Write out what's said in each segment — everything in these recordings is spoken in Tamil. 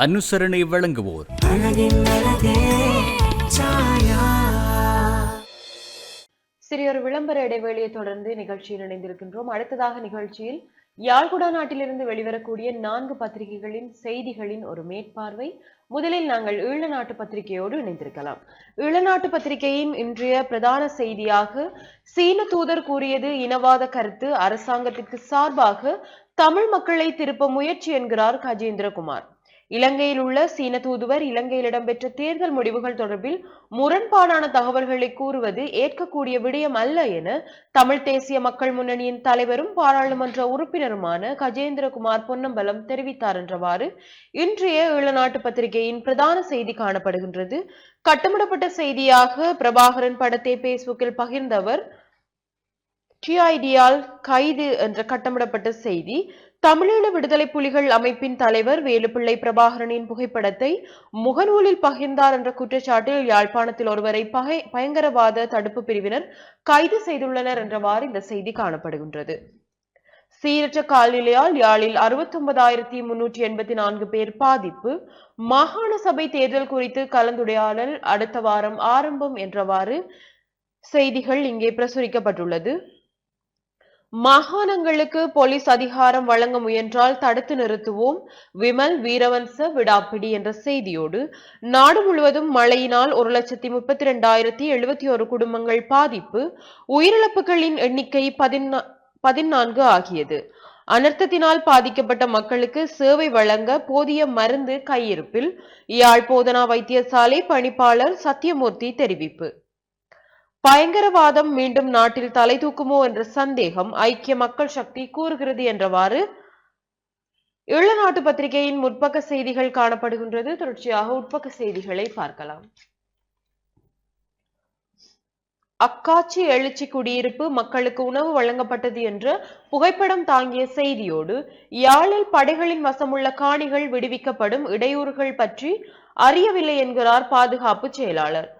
அனுசரணை வழங்குவோர் சிறியொரு விளம்பர இடைவேளையை தொடர்ந்து நிகழ்ச்சியில் இணைந்திருக்கின்றோம். அடுத்ததாக நிகழ்ச்சியில் யாழ்குடா நாட்டிலிருந்து வெளிவரக்கூடிய 4 பத்திரிகைகளின் செய்திகளின் ஒரு மேற்பார்வை. முதலில் நாங்கள் ஈழநாட்டு பத்திரிகையோடு இணைந்திருக்கலாம். ஈழநாட்டு பத்திரிகையின் இன்றைய பிரதான செய்தியாக சீன தூதர் கூறியது இனவாத கருத்து, அரசாங்கத்திற்கு சார்பாக தமிழ் மக்களை திருப்ப முயற்சி என்கிறார் கஜேந்திரகுமார். இலங்கையில் உள்ள சீன தூதுவர் இலங்கையில் இடம்பெற்ற தேர்தல் முடிவுகள் தொடர்பில் முரண்பாடான தகவல்களை கூறுவது ஏற்கக்கூடிய விடயம் அல்ல என தமிழ் தேசிய மக்கள் முன்னணியின் தலைவரும் பாராளுமன்ற உறுப்பினருமான கஜேந்திரகுமார் பொன்னம்பலம் தெரிவித்தார் என்றவாறு இன்றைய ஈழநாட்டு பத்திரிகையின் பிரதான செய்தி காணப்படுகின்றது. கட்டமிடப்பட்ட செய்தியாக பிரபாகரன் படத்தை பேஸ்புக்கில் பகிர்ந்தவர் டிஐடியால் கைது என்ற கட்டமிடப்பட்ட செய்தி. தமிழீழ விடுதலை புலிகள் அமைப்பின் தலைவர் வேலுப்பிள்ளை பிரபாகரனின் புகைப்படத்தை முகநூலில் பகிர்ந்தார் என்ற குற்றச்சாட்டில் யாழ்ப்பாணத்தில் ஒருவரை பயங்கரவாத தடுப்பு பிரிவினர் கைது செய்துள்ளனர் என்றவாறு இந்த செய்தி காணப்படுகின்றது. சீரற்ற காலநிலையால் யாழில் 69,384 பேர் பாதிப்பு. மாகாண சபை தேர்தல் குறித்து கலந்துரையாடல் அடுத்த வாரம் ஆரம்பம் என்றவாறு செய்திகள் இங்கே பிரசுரிக்கப்பட்டுள்ளது. மாகாணங்களுக்கு போலீஸ் அதிகாரம் வழங்க முயன்றால் தடுத்து நிறுத்துவோம், விமல் வீரவன்ச விடாப்பிடி என்ற செய்தியோடு நாடு முழுவதும் மழையினால் 1,32,071 குடும்பங்கள் பாதிப்பு, உயிரிழப்புகளின் எண்ணிக்கை 14 ஆகியது. அனர்த்தத்தினால் பாதிக்கப்பட்ட மக்களுக்கு சேவை வழங்க போதிய மருந்து கையிருப்பில், யாழ் போதனா வைத்தியசாலை பணிப்பாளர் சத்தியமூர்த்தி தெரிவிப்பு. பயங்கரவாதம் மீண்டும் நாட்டில் தலை தூக்குமோ என்ற சந்தேகம் ஐக்கிய மக்கள் சக்தி கூறுகிறது என்றவாறு ஈழநாட்டு பத்திரிகையின் முற்பக்க செய்திகள் காணப்படுகின்றது. தொடர்ச்சியாக உட்பக்க செய்திகளை பார்க்கலாம். அக்காட்சி எழுச்சி குடியிருப்பு மக்களுக்கு உணவு வழங்கப்பட்டது என்ற புகைப்படம் தாங்கிய செய்தியோடு யாழில் படைகளின் வசமுள்ள காணிகள் விடுவிக்கப்படும் இடையூறுகள் பற்றி அறியவில்லை என்கிறார் பாதுகாப்பு செயலாளர்.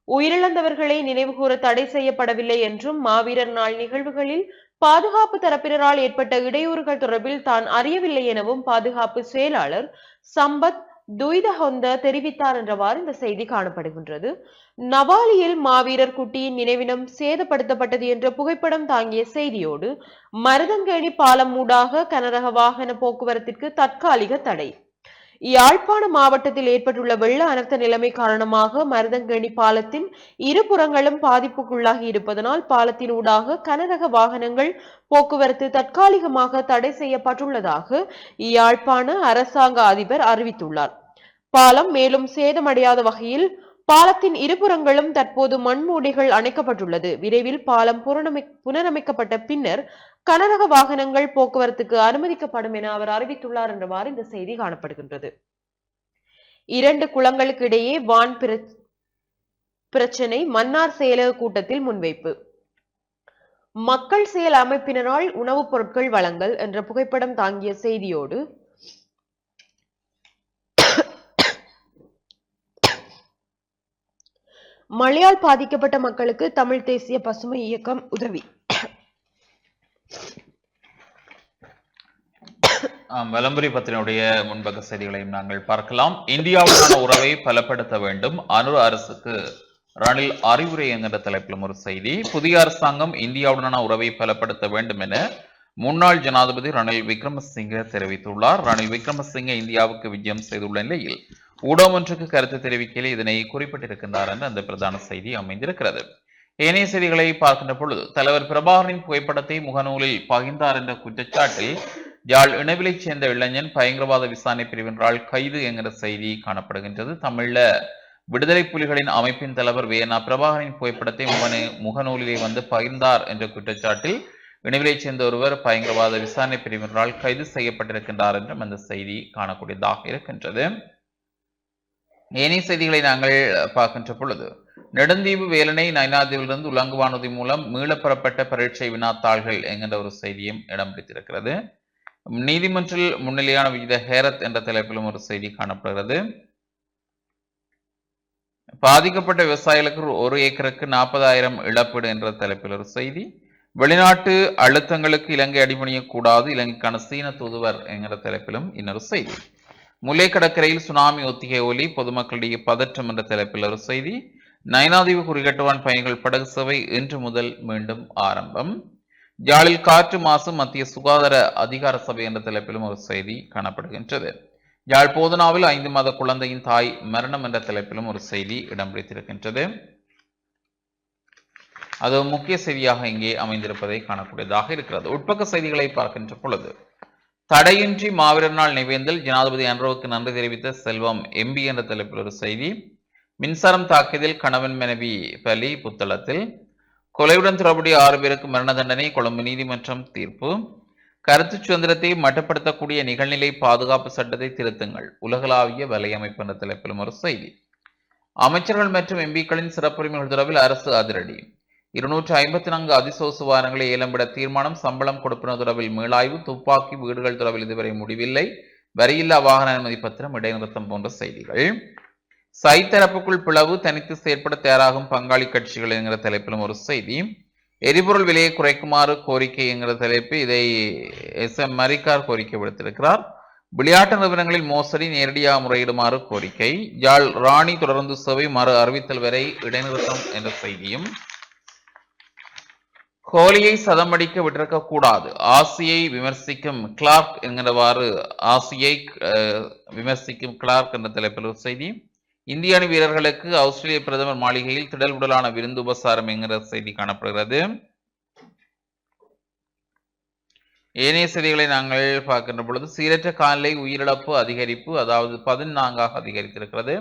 உயிரிழந்தவர்களை நினைவுகூர தடை செய்யப்படவில்லை என்றும் மாவீரர் நாள் நிகழ்வுகளில் பாதுகாப்பு தரப்பினரால் ஏற்பட்ட இடையூறுகள் தொடர்பில் தான் அறியவில்லை எனவும் பாதுகாப்பு செயலாளர் சம்பத் துய்தஹொந்த தெரிவித்தார் என்றவாறு இந்த செய்தி காணப்படுகின்றது. நவாலியில் மாவீரர் குட்டியின் நினைவினம் சேதப்படுத்தப்பட்டது என்ற புகைப்படம் தாங்கிய செய்தியோடு மருதங்கேணி பாலம் ஊடாக கனரக வாகன போக்குவரத்திற்கு தற்காலிக தடை. யாழ்ப்பாண மாவட்டத்தில் ஏற்பட்டுள்ள வெள்ள அனர்த்த நிலைமை காரணமாக மருதங்கேணி பாலத்தின் இருபுறங்களும் பாதிப்புக்குள்ளாகி இருப்பதனால் பாலத்தின் ஊடாக கனரக வாகனங்கள் போக்குவரத்து தற்காலிகமாக தடை செய்யப்பட்டுள்ளதாக யாழ்ப்பாண அரசாங்க அதிபர் அறிவித்துள்ளார். பாலம் மேலும் சேதமடையாத வகையில் பாலத்தின் இருபுறங்களும் தற்போது மண்மூடிகள் அணைக்கப்பட்டுள்ளது. விரைவில் பாலம் புனரமைக்கப்பட்ட பின்னர் கனரக வாகனங்கள் போக்குவரத்துக்கு அனுமதிக்கப்படும் என அவர் அறிவித்துள்ளார் என்றவாறு இந்த செய்தி காணப்படுகின்றது. 2 குளங்களுக்கு இடையே வான் பிரச்சனை மன்னார் செயலக கூட்டத்தில் முன்வைப்பு. மக்கள் செயல் அமைப்பினரால் உணவுப் பொருட்கள் வழங்கல் என்ற புகைப்படம் தாங்கிய செய்தியோடு மழையால் பாதிக்கப்பட்ட மக்களுக்கு தமிழ் தேசிய பசுமை இயக்கம் உதவி. விளம்பரி பத்தினுடைய முன்பக்க செய்திகளையும் நாங்கள் பார்க்கலாம். இந்தியாவுடனான உறவை பலப்படுத்த வேண்டும், அனுர அரசுக்கு ரணில் அறிவுரை என்கிற தலைப்பிலும் ஒரு செய்தி. புதிய அரசாங்கம் இந்தியாவுடனான உறவை பலப்படுத்த வேண்டும் என முன்னாள் ஜனாதிபதி ரணில் விக்ரமசிங்கே தெரிவித்துள்ளார். ரணில் விக்ரமசிங்கே இந்தியாவுக்கு விஜயம் செய்துள்ள நிலையில் ஊடகம் ஒன்றுக்கு கருத்து தெரிவிக்கையில் இதனை குறிப்பிட்டிருக்கின்றார் என்று அந்த பிரதான செய்தி அமைந்திருக்கிறது. ஏனைய செய்திகளை பார்க்கின்ற பொழுது தலைவர் பிரபாகரனின் புகைப்படத்தை முகநூலில் பகிர்ந்தார் என்ற குற்றச்சாட்டில் யாழ் இணைவிலைச் சேர்ந்த இளைஞன் பயங்கரவாத விசாரணை பிரிவினரால் கைது என்கிற செய்தி காணப்படுகின்றது. தமிழ விடுதலை புலிகளின் அமைப்பின் தலைவர் வேனா பிரபாகரனின் புகைப்படத்தை முகநூலிலே வந்து பகிர்ந்தார் என்ற குற்றச்சாட்டில் இணைவிலைச் சேர்ந்த ஒருவர் பயங்கரவாத விசாரணை பிரிவினரால் கைது செய்யப்பட்டிருக்கின்றார் என்றும் அந்த செய்தி காணக்கூடியதாக இருக்கின்றது. ஏனைய செய்திகளை நாங்கள் பார்க்கின்ற பொழுது நெடுந்தீவு வேலனை நைனாதீவிலிருந்து உலங்குவானதி மூலம் மீளப்பெறப்பட்ட பரீட்சை வினாத்தாள்கள் என்கின்ற ஒரு செய்தியும் இடம் பிடித்திருக்கிறது. நீதிமன்றில் முன்னிலையான விகித ஹேரத் என்ற தலைப்பிலும் ஒரு செய்தி காணப்படுகிறது. பாதிக்கப்பட்ட விவசாயிகளுக்கு 1 ஏக்கருக்கு 40,000 இழப்பீடு என்ற தலைப்பில் ஒரு செய்தி. வெளிநாட்டு அழுத்தங்களுக்கு இலங்கை அடிபணியக்கூடாது, இலங்கைக்கான சீன தூதுவர் என்கிற தலைப்பிலும் இன்னொரு செய்தி. முல்லை கடற்கரையில் சுனாமி ஒத்திகை ஒலி, பொதுமக்களிடையே பதற்றம் என்ற தலைப்பில் ஒரு செய்தி. நயனாதீவு குறிகட்டுவான் பயணிகள் படகு சேவை இன்று முதல் மீண்டும் ஆரம்பம். யாழில் காற்று மாசு, மத்திய சுகாதார அதிகார சபை என்ற தலைப்பிலும் ஒரு செய்தி காணப்படுகின்றது. யாழ் போதனாவில் 5 மாத குழந்தையின் தாய் மரணம் என்ற தலைப்பிலும் ஒரு செய்தி இடம் பிடித்திருக்கின்றது. அது முக்கிய செய்தியாக இங்கே அமைந்திருப்பதை காணக்கூடியதாக இருக்கிறது. உட்பக்க செய்திகளை பார்க்கின்ற பொழுது, தடையின்றி மாவீரர் நாள் நினைவேந்தல், ஜனாதிபதி அன்ரோவுக்கு நன்றி தெரிவித்த செல்வம் எம்பி என்ற தலைப்பில் ஒரு செய்தி. மின்சாரம் தாக்கியதில் கணவன் மனைவி பலி புத்தளத்தில். கொலையுடன் தொடர்புடைய 6 பேருக்கு மரண தண்டனை, கொழும்பு நீதிமன்றம் தீர்ப்பு. கருத்து சுதந்திரத்தை மட்டுப்படுத்தக்கூடிய நிகழ்நிலை பாதுகாப்பு சட்டத்தை திருத்துங்கள், உலகளாவிய வலையமைப்பு என்ற தலைப்பிலும் ஒரு செய்தி. அமைச்சர்கள் மற்றும் எம்பிக்களின் சிறப்புரிமைகள் தொடர்பில் அரசு அதிரடி. 254 அதிசோசு வாகனங்களை ஏலம் விட தீர்மானம், சம்பளம் கொடுப்பன தொடர்பில் மீளாய்வு, துப்பாக்கி வீடுகள் தொடர்பில் இதுவரை முடிவில்லை, வரியில்லா வாகன அனுமதி பத்திரம் இடைநிறுத்தம் போன்ற செய்திகள். சைத்தரப்புக்குள் பிளவு, தனித்து செயற்பட தயாராகும் பங்காளி கட்சிகள் என்கிற தலைப்பிலும் ஒரு செய்தி. எரிபொருள் விலையை குறைக்குமாறு கோரிக்கை என்கிற தலைப்பு, இதை SM மரிக்கார் கோரிக்கை விடுத்திருக்கிறார். விளையாட்டு நிறுவனங்களில் மோசடி, நேரடியாக முறையிடுமாறு கோரிக்கை. யாழ் ராணி தொடர்ந்து சேவை மறு அறிவித்தல் வரை இடைநிறுத்தம் என்ற செய்தியும். கோலியை சதமடிக்க விட்டிருக்க கூடாது, ஆசியை விமர்சிக்கும் கிளார்க் என்கிறவாறு ஆசியை விமர்சிக்கும் கிளார்க் என்ற தலைப்பில் ஒரு செய்தி. இந்திய அணி வீரர்களுக்கு ஆஸ்திரேலிய பிரதமர் மாளிகையில் திடல் உடலான விருந்து உபசாரம் என்கிற செய்தி காணப்படுகிறது. ஏனைய செய்திகளை நாங்கள் பார்க்கின்ற பொழுது, சீரற்ற காலநிலை உயிரிழப்பு அதிகரிப்பு, அதாவது 14ஆக அதிகரித்திருக்கிறது.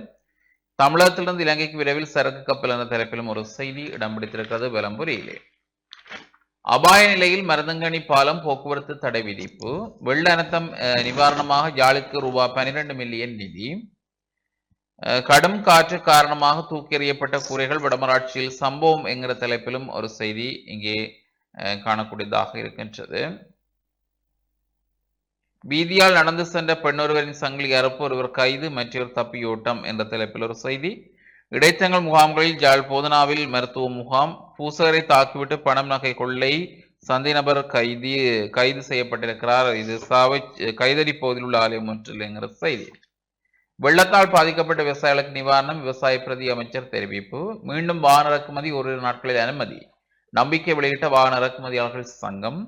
தமிழகத்திலிருந்து இலங்கைக்கு விரைவில் சரக்கு கப்பல் என்ற தலைப்பிலும் ஒரு செய்தி இடம் பிடித்திருக்கிறது. வெலம்புரியிலே அபாய நிலையில் மருதங்கனி பாலம் போக்குவரத்து தடை விதிப்பு. வெள்ள அனர்த்தம் நிவாரணமாக யாழுக்கு ரூபாய் 12 மில்லியன் நிதி. கடும் காற்று காரணமாக தூக்கி எறியப்பட்ட கூரைகள் வடமராட்சியில் சம்பவம் என்கிற தலைப்பிலும் ஒரு செய்தி இங்கே காணக்கூடியதாக இருக்கின்றது. வீதியால் நடந்து சென்ற பெண்ணொருவரின் சங்கிலி அறுப்பு, ஒருவர் கைது, மற்றொரு தப்பியோட்டம் என்ற தலைப்பில் ஒரு செய்தி. இடைத்தங்கள் முகாம்களில் யாழ் போதனாவில் மருத்துவ முகாம். பூசகரை தாக்கிவிட்டு பணம் நகை கொள்ளை, சந்தை நபர் கைது செய்யப்பட்டிருக்கிறார். இது கைதடி பகுதியில் உள்ள ஆலயம் ஒன்றில் என்கிற செய்தி. வெள்ளத்தால் பாதிக்கப்பட்ட விவசாயிகளுக்கு நிவாரணம், விவசாய பிரதி அமைச்சர் தெரிவிப்பு. மீண்டும் வாகன இறக்குமதி, 1 நாட்களில் அனுமதி, நம்பிக்கை வெளியிட்ட வாகன இறக்குமதியாளர்கள் சங்கம்.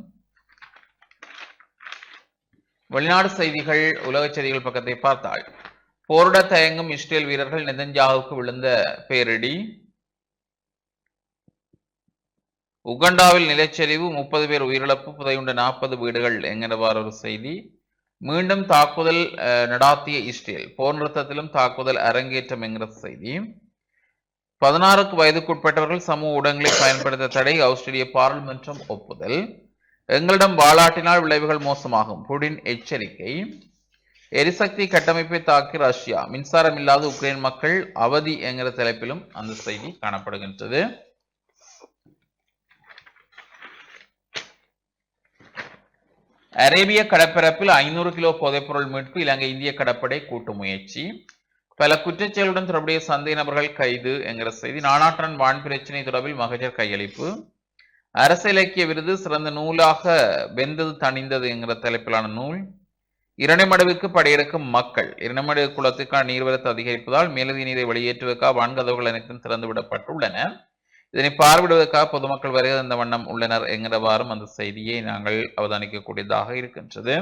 வெளிநாடு செய்திகள், உலக செய்திகள் பக்கத்தை பார்த்தால், போரிட தயங்கும் இஸ்ரேல் வீரர்கள், நெதன்யாகுவுக்கு விழுந்த பேரிடி. உகண்டாவில் நிலச்சரிவு, 30 பேர் உயிரிழப்பு, புதையுண்ட 40 வீடுகள் என்கிறவாறு ஒரு செய்தி. மீண்டும் தாக்குதல் நடாத்திய இஸ்ரேல், போர் நிறுத்தத்திலும் தாக்குதல் அரங்கேற்றம் என்கிற செய்தி. 16 வயதுக்குட்பட்டவர்கள் சமூக ஊடகங்களை பயன்படுத்த தடை, ஆஸ்திரேலிய பாராளுமன்றம் ஒப்புதல். எங்களிடம் வாளாட்டினால் விளைவுகள் மோசமாகும், புடின் எச்சரிக்கை. எரிசக்தி கட்டமைப்பை தாக்கி ரஷ்யா, மின்சாரம் இல்லாத உக்ரைன் மக்கள் அவதி என்கிற தலைப்பிலும் அந்த செய்தி காணப்படுகின்றது. அரேபிய கடற்பரப்பில் 500 கிலோ போதைப்பொருள் மீட்பு, இலங்கை இந்திய கடற்படை கூட்டு முயற்சி. பல குற்றச்செயலுடன் தொடர்புடைய சந்தேக நபர்கள் கைது என்கிற செய்தி. நானாற்றன் வான் பிரச்சினை தொடர்பில் மகஜர் கையளிப்பு. அரசு இலக்கிய விருது, சிறந்த நூலாக வெந்தது தணிந்தது என்கிற தலைப்பிலான நூல். இரணைமடுவுக்கு படையெடுக்கும் மக்கள், இரணைமடு குளத்துக்கான நீர்வரத்து அதிகரிப்பதால் மேலதிக நீரை வெளியேற்றுவதற்காக வான்கதவுகள் அனைத்தும் திறந்துவிடப்பட்டுள்ளன. இதனை பார்வையிடுவதற்காக பொதுமக்கள் வரை அந்த வண்ணம் உள்ளனர் என்கிறவாறும் அந்த செய்தியை நாங்கள் அவதானிக்கக்கூடியதாக இருக்கின்றது.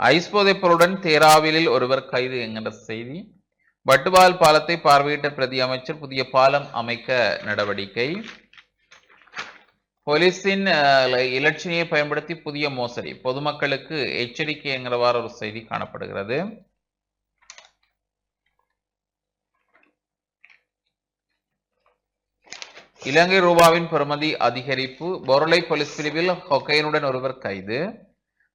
ஐஸ் போதைப் பொருளுடன் தேராவிலில் ஒருவர் கைது என்கின்ற செய்தி. வட்டுவால் பாலத்தை பார்வையிட்ட பிரதி அமைச்சர், புதிய பாலம் அமைக்க நடவடிக்கை. போலீசின் இலட்சியை பயன்படுத்தி புதிய மோசடி, பொதுமக்களுக்கு எச்சரிக்கை என்கிறவாறு ஒரு செய்தி காணப்படுகிறது. இலங்கை ரூபாவின் பெறுமதி அதிகரிப்பு. பொருளை போலீஸ் பிரிவில் கொக்கைனுடன் ஒருவர் கைது.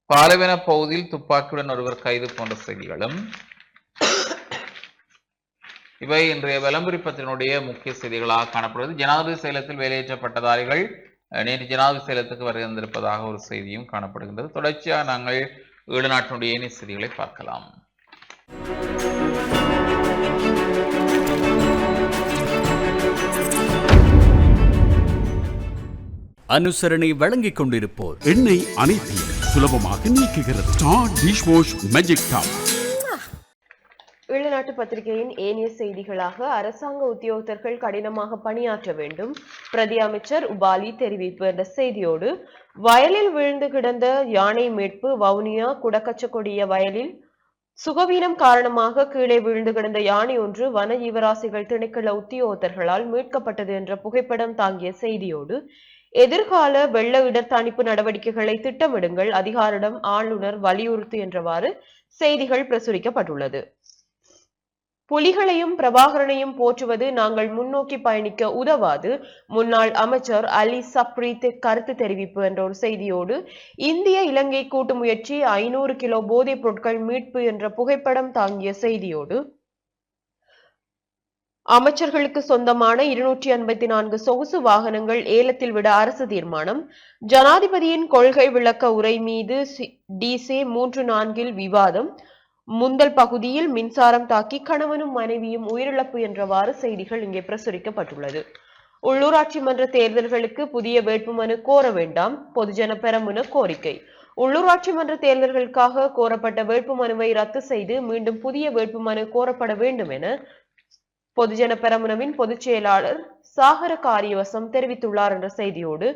பாலவென பகுதியில் துப்பாக்கியுடன் ஒருவர் கைது போன்ற செய்திகளும். இவை இன்றைய விளம்பரிப்பத்தினுடைய முக்கிய செய்திகளாக காணப்படுகிறது. ஜனாதிபதி செயலகத்தில் வேலையேற்ற பட்டதாரிகள் நேற்று ஜனாதிபதி செயலகத்துக்கு வருகின்றிருப்பதாக ஒரு செய்தியும் காணப்படுகின்றது. தொடர்ச்சியாக நாங்கள் ஈழ நாட்டினுடைய ஏனைய செய்திகளை பார்க்கலாம். அனுசரணை வழங்கிக் கொண்டிருப்போர் எண்ணெய் அனைத்தையும் சுலபமாக நீக்குகிறது. Star dish wash magic top. ஈழநாட்டு பத்திரிகையின் ஏனைய செய்திகளாக அரசாங்க உத்தியோகத்தர்கள் கடினமாக பணியாற்ற வேண்டும், பிரதி அமைச்சர் உபாலி தெரிவிப்பு என்ற செய்தியோடு, வயலில் விழுந்து கிடந்த யானை மீட்பு, வவுனியா குடக்கச்சக்கொடிய வயலில் சுகவீனம் காரணமாக கீழே விழுந்து கிடந்த யானை ஒன்று வன ஜீவராசிகள் திணைக்கள உத்தியோகத்தர்களால் மீட்கப்பட்டது என்ற புகைப்படம் தாங்கிய செய்தியோடு, எதிர்கால வெள்ள இடர் தணிப்பு நடவடிக்கைகளை திட்டமிடுங்கள், அதிகாரிடம் ஆளுநர் வலியுறுத்து என்றவாறு செய்திகள் பிரசுரிக்கப்பட்டுள்ளது. புலிகளையும் பிரபாகரனையும் போற்றுவது நாங்கள் முன்னோக்கி பயணிக்க உதவாது, முன்னாள் அமைச்சர் அலி சப்ரீத் கருத்து தெரிவிப்பு என்ற ஒரு செய்தியோடு, இந்திய இலங்கை கூட்டு முயற்சி 500 கிலோ போதைப் பொருட்கள் மீட்பு என்ற புகைப்படம் தாங்கிய செய்தியோடு, அமைச்சர்களுக்கு சொந்தமான 254 சொகுசு வாகனங்கள் ஏலத்தில் விட அரசு தீர்மானம், ஜனாதிபதியின் கொள்கை விளக்க உரை மீது டிசே 3-4 விவாதம், முந்தல் பகுதியில் மின்சாரம் தாக்கி கணவனும் மனைவியும் உயிரிழப்பு என்றவாறு செய்திகள் இங்கே பிரசுரிக்கப்பட்டுள்ளது. உள்ளூராட்சி மன்ற தேர்தல்களுக்கு புதிய வேட்புமனு கோர வேண்டாம், பொதுஜன பெரமுன கோரிக்கை. உள்ளூராட்சி மன்ற தேர்தல்களுக்காக கோரப்பட்ட வேட்புமனுவை ரத்து செய்து மீண்டும் புதிய வேட்புமனு கோரப்பட வேண்டும் என பொதுஜன பெரமுனவின் பொதுச் செயலாளர் சாகர காரியவசம் தெரிவித்துள்ளார் என்ற செய்தியோடு,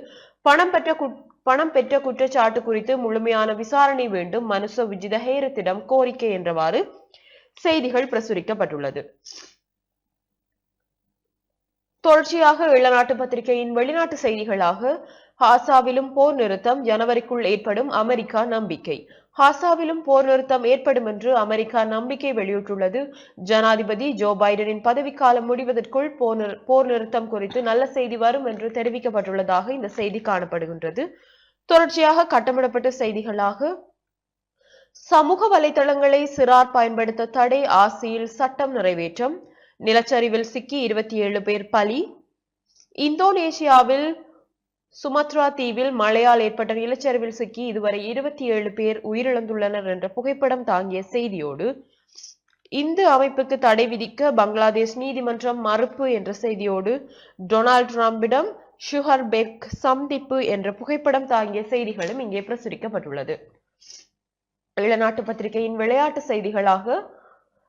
பணம் பெற்ற குற்றச்சாட்டு குறித்து முழுமையான விசாரணை வேண்டும், மனுச விஜித ஹேரத்திடம் கோரிக்கை என்றவாறு செய்திகள் பிரசுரிக்கப்பட்டுள்ளது. தொடர்ச்சியாக ஈழநாட்டு பத்திரிகையின் வெளிநாட்டு செய்திகளாக, ஹாசாவிலும் போர் நிறுத்தம், ஜனவரிக்குள் ஏற்படும், அமெரிக்கா நம்பிக்கை. ஹாசாவிலும் போர் நிறுத்தம் ஏற்படும் என்று அமெரிக்கா நம்பிக்கை வெளியிட்டுள்ளது. ஜனாதிபதி ஜோ பைடனின் பதவிக்காலம் முடிவதற்குள் போர் நிறுத்தம் குறித்து நல்ல செய்தி வரும் என்று தெரிவிக்கப்பட்டுள்ளதாக இந்த செய்தி காணப்படுகின்றது. தொடர்ச்சியாக கட்டமிடப்பட்ட செய்திகளாக, சமூக வலைதளங்களை சிறார் பயன்படுத்த தடை, ஆசியில் சட்டம் நிறைவேற்றம், நிலச்சரிவில் சிக்கி 27 பேர் பலி, இந்தோனேசியாவில் சுமத்ரா தீவில் மழையால் ஏற்பட்ட நிலச்சரிவில் சிக்கி இதுவரை 27 பேர் உயிரிழந்துள்ளனர் என்ற புகைப்படம் தாங்கிய செய்தியோடு, இந்து அமைப்புக்கு தடை விதிக்க பங்களாதேஷ் நீதிமன்றம் மறுப்பு என்ற செய்தியோடு, டொனால்ட் டிரம்பிடம் ஷுஹர் பெக் சந்திப்பு என்ற புகைப்படம் தாங்கிய செய்திகளும் இங்கே பிரசுரிக்கப்பட்டுள்ளது. ஈழநாட்டு பத்திரிகையின் விளையாட்டு செய்திகளாக,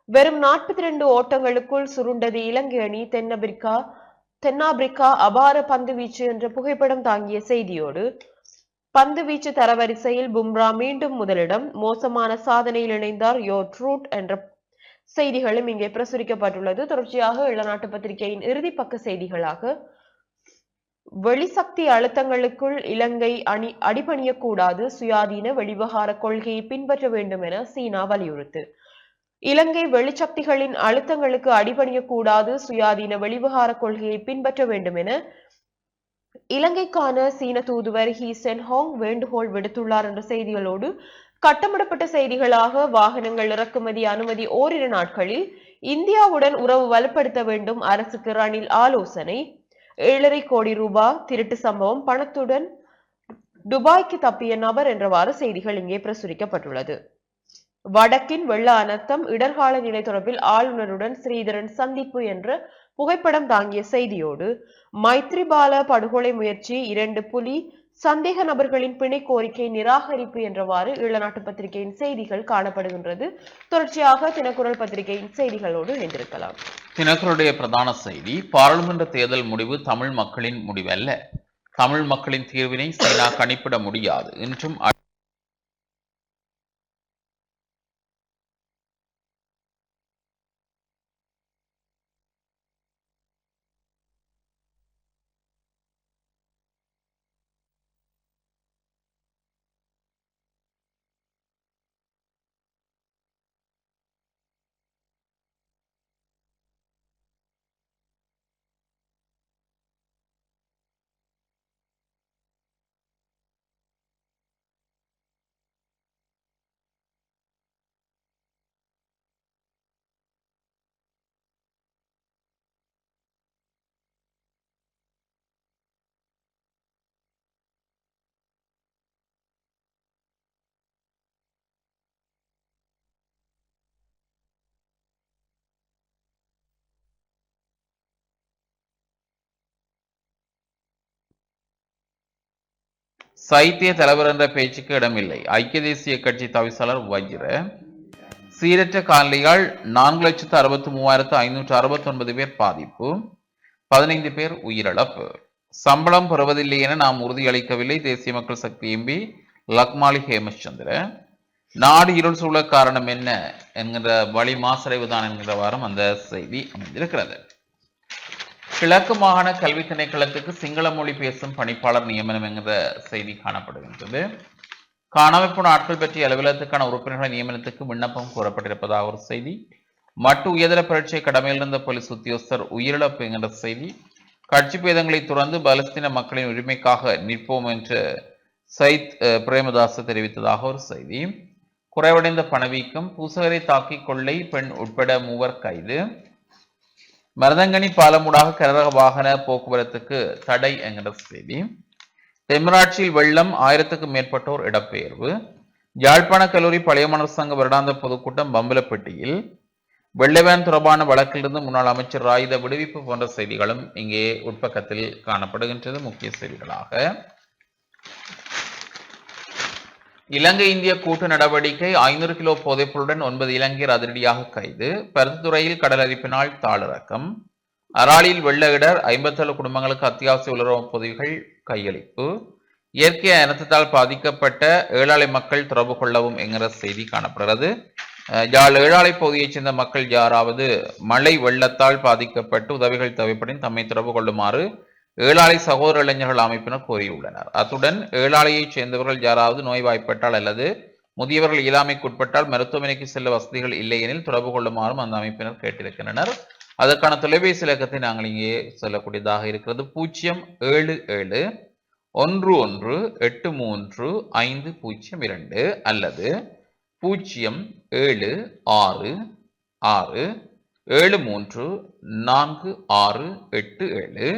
வெறும் 42 ஓட்டங்களுக்குள் சுருண்டது இலங்கை அணி, தென்னாப்பிரிக்கா அபார பந்து வீச்சு என்ற புகைப்படம் தாங்கிய செய்தியோடு, பந்து வீச்சு தரவரிசையில் பும்ரா மீண்டும் முதலிடம், மோசமான சாதனையில் இணைந்தார் யோ ட்ரூட் என்ற செய்திகளும் இங்கே பிரசுரிக்கப்பட்டுள்ளது. தொடர்ச்சியாக ஈழநாட்டு பத்திரிகையின் இறுதி பக்க செய்திகளாக, வெளிசக்தி அழுத்தங்களுக்குள் இலங்கை அடிபணியக்கூடாது, சுயாதீன வெளிவகார கொள்கையை பின்பற்ற வேண்டும் என சீனா வலியுறுத்து. இலங்கை வெளிச்சக்திகளின் அழுத்தங்களுக்கு அடிபணியக்கூடாது, சுயாதீன வெளிவகார கொள்கையை பின்பற்ற வேண்டும் என இலங்கைக்கான சீன தூதுவர் ஹி சென் ஹோங் வேண்டுகோள் விடுத்துள்ளார் என்ற செய்திகளோடு, கட்டமிடப்பட்ட செய்திகளாக, வாகனங்கள் இறக்குமதி அனுமதி ஓரிரு நாட்களில், இந்தியாவுடன் உறவு வலுப்படுத்த வேண்டும், அரசுக்கு ரணில் ஆலோசனை, 7.5 கோடி ரூபாய் திருட்டு சம்பவம், பணத்துடன் துபாய்க்கு தப்பிய நபர் என்றவாறு செய்திகள் இங்கே பிரசுரிக்கப்பட்டுள்ளது. வடக்கின் வெள்ள அனர்த்தம், இடர்கால நிலை தொடர்பில் ஆளுநருடன் ஸ்ரீதரன் சந்திப்பு என்ற புகைப்படம் தாங்கிய செய்தியோடு, மைத்ரிபால படுகொலை முயற்சி, 2 புலி சந்தேக நபர்களின் பிணை கோரிக்கை நிராகரிப்பு என்றவாறு ஈழநாட்டு பத்திரிகையின் செய்திகள் காணப்படுகின்றது. தொடர்ச்சியாக தினக்குரல் பத்திரிகையின் செய்திகளோடு இணைந்திருக்கலாம். தினக்குரலுடைய பிரதான செய்தி, பாராளுமன்ற தேர்தல் முடிவு தமிழ் மக்களின் முடிவல்ல, தமிழ் மக்களின் தீர்வினை சீனா கணிப்பிட முடியாது என்றும் சைத்திய தலைவர் என்ற பேச்சுக்கு இடமில்லை. ஐக்கிய தேசிய கட்சி தவிசாளர் வஜிர. சீரற்ற காலனியால் 4,63,569 பேர் பாதிப்பு, 15 பேர் உயிரிழப்பு. சம்பளம் பெறுவதில்லை என நாம் உறுதியளிக்கவில்லை. தேசிய மக்கள் சக்தி எம்பி லக்மாலி ஹேமச்சந்திர. நாடு இருள் சூழ காரணம் என்ன என்கிற வழி மாசடைவுதான் என்கிற வாரம் அந்த செய்தி அமைந்திருக்கிறது. கிழக்கு மாகாண கல்வி திணைக்களத்துக்கு சிங்கள மொழி பேசும் பணிப்பாளர் நியமனம் என்கிற செய்தி காணப்படுகின்றது. காணாமல் போன ஆட்கள் பற்றிய அலுவலகத்துக்கான உறுப்பினர்கள் நியமனத்துக்கு விண்ணப்பம் கோரப்பட்டிருப்பதாக ஒரு செய்தி. மட்டு உயர்தர பரீட்சை கடமையில் இருந்த போலீஸ் உத்தியோகஸ்தர் உயிரிழப்பு என்கிற செய்தி. கட்சி பேதங்களை துறந்து பலஸ்தீன மக்களின் உரிமைக்காக நிற்போம் என்று சயித் பிரேமதாஸ் தெரிவித்ததாக ஒரு செய்தி. குறைவடைந்த பணவீக்கம், பூசகரை தாக்கி கொள்ளை பெண் உட்பட 3 கைது. மருதங்கனி பாலமூடாக கனரக வாகன போக்குவரத்துக்கு தடை என்கிற செய்தி. தென்மராட்சியில் வெள்ளம், 1000க்கும் மேற்பட்டோர் இடப்பெயர்வு. யாழ்ப்பாண கல்லூரி பழைய மாணவர் சங்க வருடாந்த பொதுக்கூட்டம் பம்பலப்பட்டியில். வெள்ளவேன் தொடர்பான வழக்கிலிருந்து முன்னாள் அமைச்சர் ராயுத விடுவிப்பு போன்ற செய்திகளும் இங்கே உட்பக்கத்தில் காணப்படுகின்றது. முக்கிய செய்திகளாக இலங்கை இந்திய கூட்டு நடவடிக்கை. 500 கிலோ போதைப்பொருளுடன் 9 இலங்கையர் அதிரடியாக கைது. பருத்தித்துறையில் கடல் அரிப்பினால் தாளிறக்கம். அராலியில் வெள்ள இடர், 57 குடும்பங்களுக்கு அத்தியாவசிய உலர்வு பொதிகள் கையளிப்பு. இயற்கை அனர்த்தத்தால் பாதிக்கப்பட்ட ஏழாலை மக்கள் தொடர்பு கொள்ளவும் என்கிற செய்தி காணப்படுகிறது. யாழ் ஏழாலை பகுதியைச் சேர்ந்த மக்கள் யாராவது மழை வெள்ளத்தால் பாதிக்கப்பட்டு உதவிகள் தேவைப்படின் தம்மை தொடர்பு கொள்ளுமாறு ஏழாலை சகோதர இளைஞர்கள் அமைப்பினர் கோரியுள்ளனர். அத்துடன் ஏழாலையைச் சேர்ந்தவர்கள் யாராவது நோய்வாய்ப்பட்டால் அல்லது முதியவர்கள் இயலாமைக்கு உட்பட்டால் மருத்துவமனைக்கு செல்ல வசதிகள் இல்லையெனில் தொடர்பு கொள்ளுமாறும் அந்த அமைப்பினர் கேட்டிருக்கின்றனர். அதற்கான தொலைபேசி இலக்கத்தை நாங்கள் இங்கே சொல்லக்கூடியதாக இருக்கிறது. 077 1183 502 அல்லது 0766734687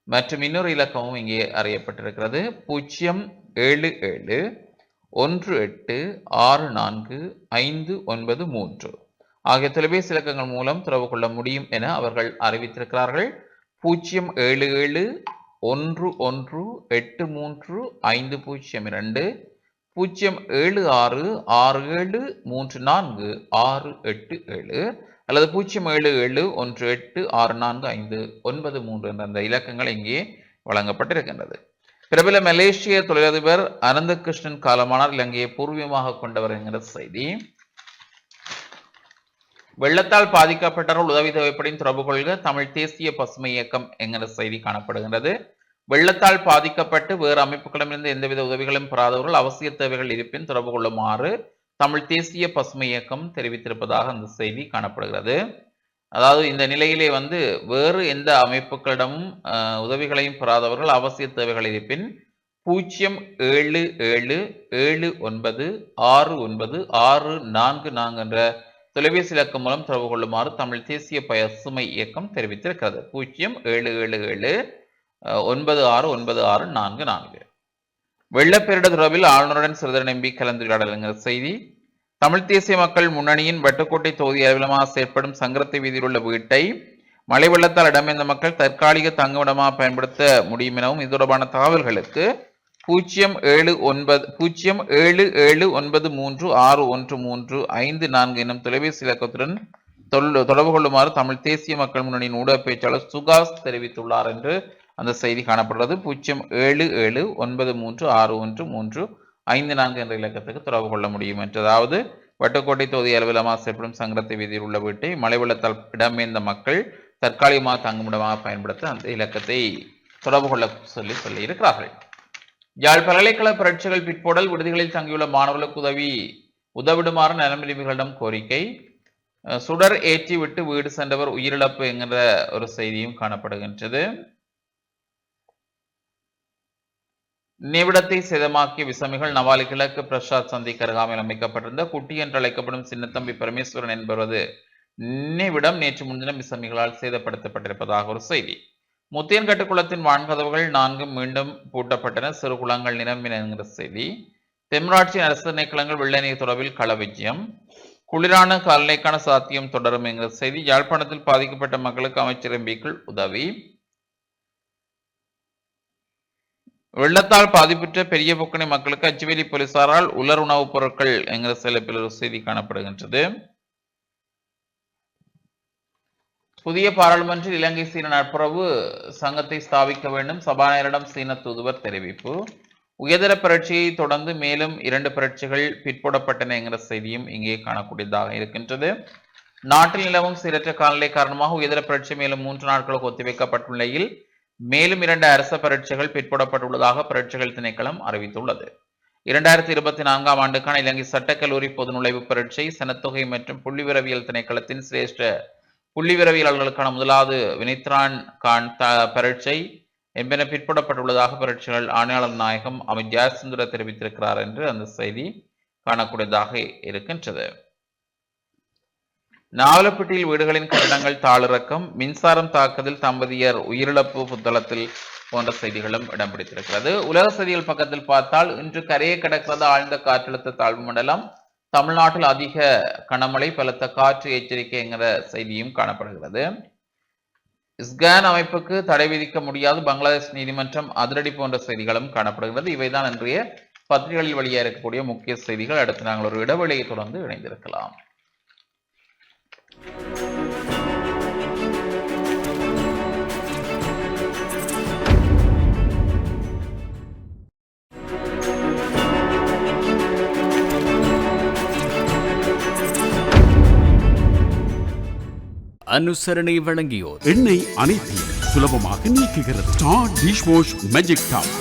மற்றும் இன்னொரு இலக்கமும் இங்கே அறியப்பட்டிருக்கிறது. 0771864 ஆகிய தொலைபேசி இலக்கங்கள் மூலம் தொடர்பு கொள்ள முடியும் என அவர்கள் அறிவித்திருக்கிறார்கள். 07711835002 07667346687 அல்லது 07718645993 என்ற அந்த இலக்கங்கள் இங்கே வழங்கப்பட்டிருக்கின்றது. பிரபல மலேசிய தொழிலதிபர் அனந்த கிருஷ்ணன் காலமானார். இலங்கையை பூர்வீகமாக கொண்டவர் என்கிற செய்தி. வெள்ளத்தால் பாதிக்கப்பட்டவர்கள் உதவி தேவைப்படின் தொடர்பு கொள்க தமிழ் தேசிய பசுமை இயக்கம் என்கிற செய்தி காணப்படுகின்றது. வெள்ளத்தால் பாதிக்கப்பட்டு வேறு அமைப்புகளிடமிருந்து எந்தவித உதவிகளும் பெறாதவர்கள் அவசிய தேவைகள் இருப்பின் தொடர்பு கொள்ளுமாறு தமிழ் தேசிய பசுமை இயக்கம் தெரிவித்திருப்பதாக அந்த செய்தி காணப்படுகிறது. அதாவது இந்த நிலையிலே வேறு எந்த அமைப்புகளிடமும் உதவிகளையும் பெறாதவர்கள் அவசிய தேவைகள் இருப்பின் 07779696944 என்ற தொலைபேசி இலக்கம் மூலம் தொடர்பு கொள்ளுமாறு தமிழ் தேசிய பசுமை இயக்கம் தெரிவித்திருக்கிறது. 07779696644. வெள்ளப்பேரிடர் தொடர்பில் ஆளுநருடன் சிறிதரன் எம்பி கலந்துரையாடல் என்கிற செய்தி. தமிழ் தேசிய மக்கள் முன்னணியின் வட்டுக்கோட்டை தொகுதி அலுவலகமாக செயற்படும் சங்கரத்தை வீதியில் உள்ள வீட்டை மழை வெள்ளத்தால் இடம்பெயர்ந்த மக்கள் தற்காலிக தங்குமிடமாக பயன்படுத்த முடியும் எனவும் இது தொடர்பான தகவல்களுக்கு 077936135 எனும் தொலைபேசி இலக்கத்துடன் தொடர்பு கொள்ளுமாறு தமிழ் தேசிய மக்கள் முன்னணியின் ஊடக பேச்சாளர் சுகாஸ் தெரிவித்துள்ளார் என்று அந்த செய்தி காணப்படுகிறது. 077936135 என்ற இலக்கத்துக்கு தொடர்பு கொள்ள முடியும் என்று. அதாவது வட்டுக்கோட்டை தொகுதி அலுவலகமாக செயல்படும் சங்கரத்தை வீதியில் உள்ள வீட்டை மழை வெள்ளத்தால் இடம்பெயர்ந்த மக்கள் தற்காலிகமாக தங்குமிடமாக பயன்படுத்த அந்த இலக்கத்தை தொடர்பு கொள்ள சொல்லி இருக்கிறார்கள். யாழ் பல்கலைக்கழக பரீட்சைகள் பிற்போடல், விடுதிகளில் தங்கியுள்ள மாணவர்களுக்கு உதவிடுமாறு நலமிரிவுகளிடம் கோரிக்கை. சுடர் ஏற்றி விட்டு வீடு சென்றவர் உயிரிழப்பு என்கிற ஒரு செய்தியும் காணப்படுகின்றது. நினைவிடத்தை சேதமாக்கிய விசமிகள். நவாலி கிழக்கு பிரசாத் சந்திக்கு அருகாமையில் அமைக்கப்பட்டிருந்த குட்டி என்று அழைக்கப்படும் சின்னத்தம்பி பரமேஸ்வரன் என்பவரது நினைவிடம் நேற்று முன்தினம் விசமிகளால் சேதப்படுத்தப்பட்டிருப்பதாக ஒரு செய்தி. முத்தியன்கட்டு குளத்தின் வான்கதவுகள் 4 மீண்டும் பூட்டப்பட்டன. சிறு குளங்கள் நிரம்பின என்கிற செய்தி. தென்மராட்சி அரசு திணைக்களங்கள் வெள்ள நீர் தொடர்பில் கள விஜயம். குளிரான காலநிலைக்கான சாத்தியம் தொடரும் என்கிற செய்தி. யாழ்ப்பாணத்தில் பாதிக்கப்பட்ட மக்களுக்கு அமைச்சர் எம்பிக்கள் உதவி. வெள்ளத்தால் பாதிப்புற்ற பெரிய பொக்கனை மக்களுக்கு அச்சுவேலி போலீசாரால் உலர் உணவுப் பொருட்கள் என்கிற தலைப்பில் ஒரு செய்தி காணப்படுகின்றது. புதிய பாராளுமன்றில் இலங்கை சீன நட்புறவு சங்கத்தை ஸ்தாபிக்க வேண்டும், சபாநாயகரிடம் சீன தூதுவர் தெரிவிப்பு. உயர்தர பரீட்சையை தொடர்ந்து மேலும் 2 பரீட்சைகள் பிற்போடப்பட்டன என்கிற செய்தியும் இங்கே காணக்கூடியதாக இருக்கின்றது. நாட்டில் நிலவும் சீரற்ற காலநிலை காரணமாக உயர்தர பரீட்சை மேலும் 3 நாட்களுக்கு ஒத்திவைக்கப்பட்டுள்ள நிலையில் மேலும் 2 அரச பரீட்சைகள் பிற்போடப்பட்டுள்ளதாக பரீட்சைகள் திணைக்களம் அறிவித்துள்ளது. 2024ஆம் ஆண்டுக்கான இலங்கை சட்டக்கல்லூரி பொது நுழைவுப் பரீட்சை, சனத்தொகை மற்றும் புள்ளிவிரவியல் திணைக்களத்தின் சிரேஷ்ட புள்ளிவிரவியலாளர்களுக்கான முதலாவது வினைத்ரான் கான் பரீட்சை என்பன பிற்போடப்பட்டுள்ளதாக பரீட்சைகள் ஆணையாளர் நாயகம் அமித் ஜெயசுந்தர தெரிவித்திருக்கிறார் என்று அந்த செய்தி காணக்கூடியதாக இருக்கின்றது. நாவலப்பிட்டியில் வீடுகளின் கட்டடங்கள் தாளிறக்கம், மின்சாரம் தாக்குதல், தம்பதியர் உயிரிழப்பு புத்தளத்தில் போன்ற செய்திகளும் இடம் பிடித்திருக்கிறது. உலக செய்திகள் பக்கத்தில் பார்த்தால் இன்று கரையை கடக்கிறது ஆழ்ந்த காற்றழுத்த தாழ்வு மண்டலம், தமிழ்நாட்டில் அதிக கனமழை, பலத்த காற்று எச்சரிக்கை என்கிற செய்தியும் காணப்படுகிறது. இஸ்கான் அமைப்புக்கு தடை விதிக்க முடியாது, பங்களாதேஷ் நீதிமன்றம் அதிரடி போன்ற செய்திகளும் காணப்படுகிறது. இவைதான் இன்றைய பத்திரிகைகளில் வெளியாக இருக்கக்கூடிய முக்கிய செய்திகள். அடுத்து நாங்கள் ஒரு இடைவெளியை தொடர்ந்து இணைந்திருக்கலாம். அனுசரணை வழங்கியோர் எண்ணெய் அனைத்தையும் சுலபமாக நீக்குகிறது. Star dish wash magic top.